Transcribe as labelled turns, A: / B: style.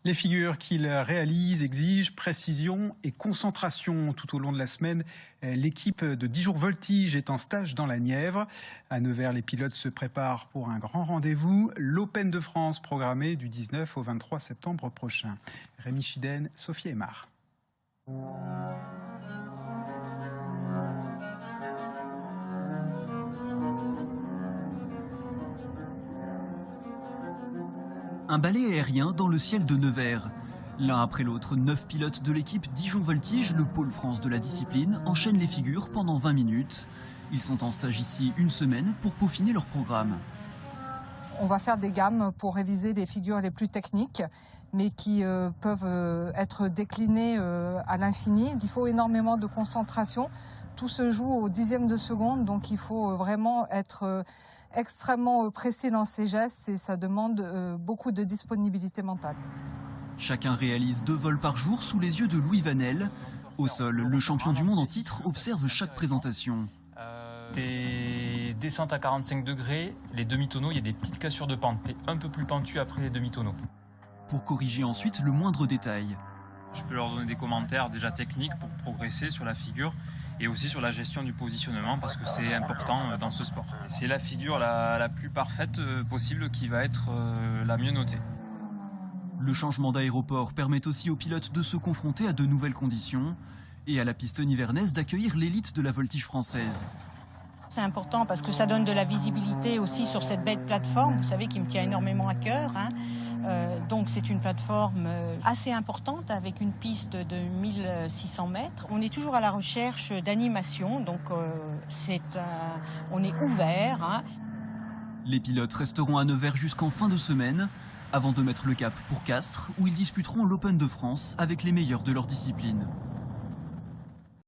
A: Les figures qu'il réalise exigent précision et concentration. Tout au long de la semaine, l'équipe de Dijon Voltige est en stage dans la Nièvre. À Nevers, les pilotes se préparent pour un grand rendez-vous, l'Open de France programmé du 19 au 23 septembre prochain. Rémi Chiden, Sophie Aymar.
B: Un balai aérien dans le ciel de Nevers. L'un après l'autre, 9 pilotes de l'équipe Dijon Voltige, le pôle France de la discipline, enchaînent les figures pendant 20 minutes. Ils sont en stage ici une semaine pour peaufiner leur programme.
C: On va faire des gammes pour réviser les figures les plus techniques, mais qui peuvent être déclinées à l'infini. Il faut énormément de concentration. Tout se joue au dixième de seconde, donc il faut vraiment être extrêmement précis dans ses gestes et ça demande beaucoup de disponibilité mentale.
B: Chacun réalise 2 vols par jour sous les yeux de Louis Vanel. Au sol, le champion du monde en titre observe chaque présentation.
D: Des descentes à 45 degrés, les demi-tonneaux, il y a des petites cassures de pente. T'es un peu plus pentu après les demi-tonneaux.
B: Pour corriger ensuite le moindre détail.
D: Je peux leur donner des commentaires déjà techniques pour progresser sur la figure et aussi sur la gestion du positionnement parce que c'est important dans ce sport. C'est la figure la plus parfaite possible qui va être la mieux notée.
B: Le changement d'aéroport permet aussi aux pilotes de se confronter à de nouvelles conditions et à la piste nivernaise d'accueillir l'élite de la voltige française.
E: C'est important parce que ça donne de la visibilité aussi sur cette belle plateforme, vous savez, qui me tient énormément à cœur. Donc c'est une plateforme assez importante avec une piste de 1600 mètres. On est toujours à la recherche d'animation, donc on est ouvert.
B: Les pilotes resteront à Nevers jusqu'en fin de semaine, avant de mettre le cap pour Castres, où ils disputeront l'Open de France avec les meilleurs de leur discipline.